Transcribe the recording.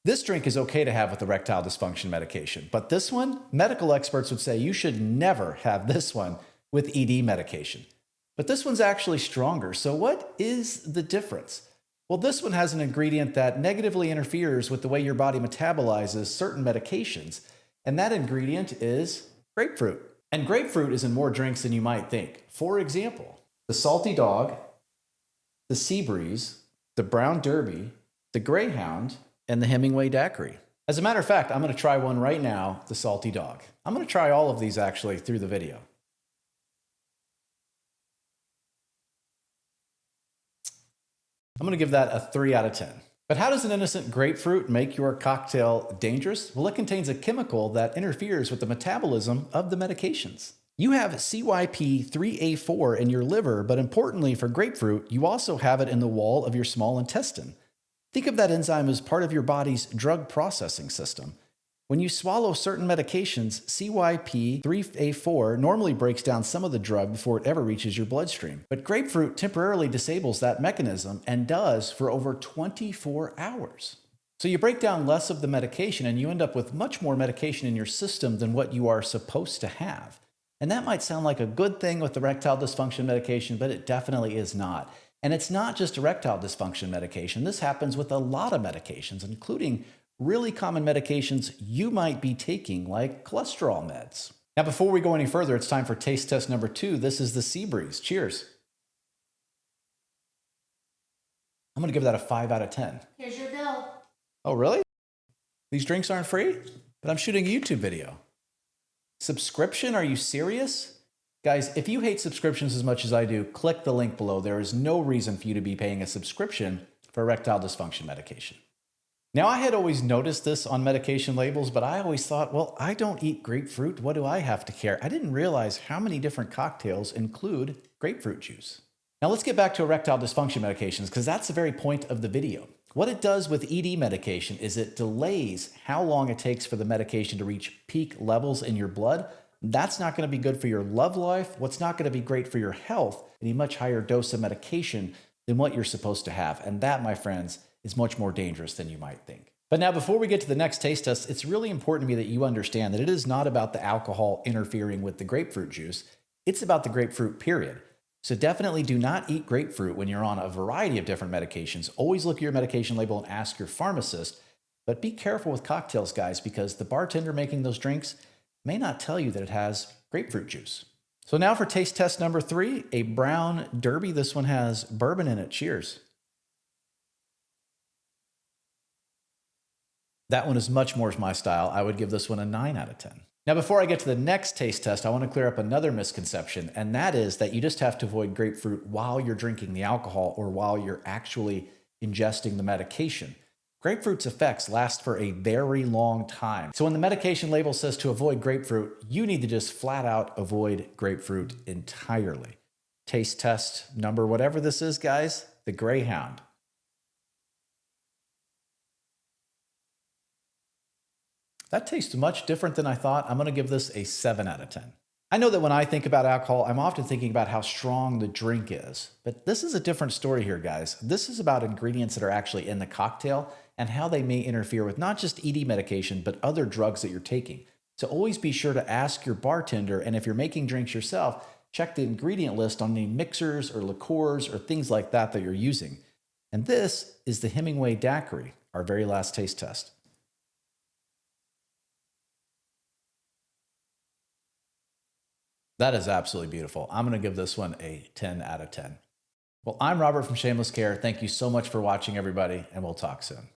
This drink is okay to have with erectile dysfunction medication, but this one, medical experts would say you should never have this one with ED medication. But this one's actually stronger, so what is the difference? Well, this one has an ingredient that negatively interferes with the way your body metabolizes certain medications, and that ingredient is grapefruit. And grapefruit is in more drinks than you might think. For example, the Salty Dog, the Sea Breeze, the Brown Derby, the Greyhound, and the Hemingway Daiquiri. As a matter of fact, I'm going to try one right now, the Salty Dog. I'm going to try all of these actually through the video. I'm going to give that a 3 out of 10. But how does an innocent grapefruit make your cocktail dangerous? Well, it contains a chemical that interferes with the metabolism of the medications. You have CYP3A4 in your liver, but importantly for grapefruit, you also have it in the wall of your small intestine. Think of that enzyme as part of your body's drug processing system. When you swallow certain medications, CYP3A4 normally breaks down some of the drug before it ever reaches your bloodstream. But grapefruit temporarily disables that mechanism and does for over 24 hours. So you break down less of the medication and you end up with much more medication in your system than what you are supposed to have. And that might sound like a good thing with erectile dysfunction medication, but it definitely is not. And it's not just erectile dysfunction medication. This happens with a lot of medications, including really common medications you might be taking, like cholesterol meds. Now, before we go any further, it's time for taste test number 2. This is the Sea Breeze. Cheers. I'm going to give that a 5 out of 10. Here's your bill. Oh, really? These drinks aren't free? But I'm shooting a YouTube video. Subscription? Are you serious? Guys, if you hate subscriptions as much as I do, click the link below. There is no reason for you to be paying a subscription for erectile dysfunction medication. Now, I had always noticed this on medication labels, but I always thought, well, I don't eat grapefruit. What do I have to care? I didn't realize how many different cocktails include grapefruit juice. Now, let's get back to erectile dysfunction medications, because that's the very point of the video. What it does with ED medication is it delays how long it takes for the medication to reach peak levels in your blood. That's not going to be good for your love life. What's not going to be great for your health, a much higher dose of medication than what you're supposed to have. And that, my friends, is much more dangerous than you might think. But now, before we get to the next taste test, it's really important to me that you understand that it is not about the alcohol interfering with the grapefruit juice. It's about the grapefruit, period. So definitely do not eat grapefruit when you're on a variety of different medications. Always look at your medication label and ask your pharmacist. But be careful with cocktails, guys, because the bartender making those drinks may not tell you that it has grapefruit juice. So now for taste test number 3, a Brown Derby. This one has bourbon in it. Cheers. That one is much more my style. I would give this one a 9 out of 10. Now, before I get to the next taste test, I want to clear up another misconception, and that is that you just have to avoid grapefruit while you're drinking the alcohol or while you're actually ingesting the medication. Grapefruit's effects last for a very long time. So when the medication label says to avoid grapefruit, you need to just flat out avoid grapefruit entirely. Taste test number, whatever this is, guys, the Greyhound. That tastes much different than I thought. I'm going to give this a 7 out of 10. I know that when I think about alcohol, I'm often thinking about how strong the drink is. But this is a different story here, guys. This is about ingredients that are actually in the cocktail and how they may interfere with not just ED medication, but other drugs that you're taking. So always be sure to ask your bartender, and if you're making drinks yourself, check the ingredient list on any mixers or liqueurs or things like that that you're using. And this is the Hemingway Daiquiri, our very last taste test. That is absolutely beautiful. I'm going to give this one a 10 out of 10. Well, I'm Robert from Shameless Care. Thank you so much for watching, everybody, and we'll talk soon.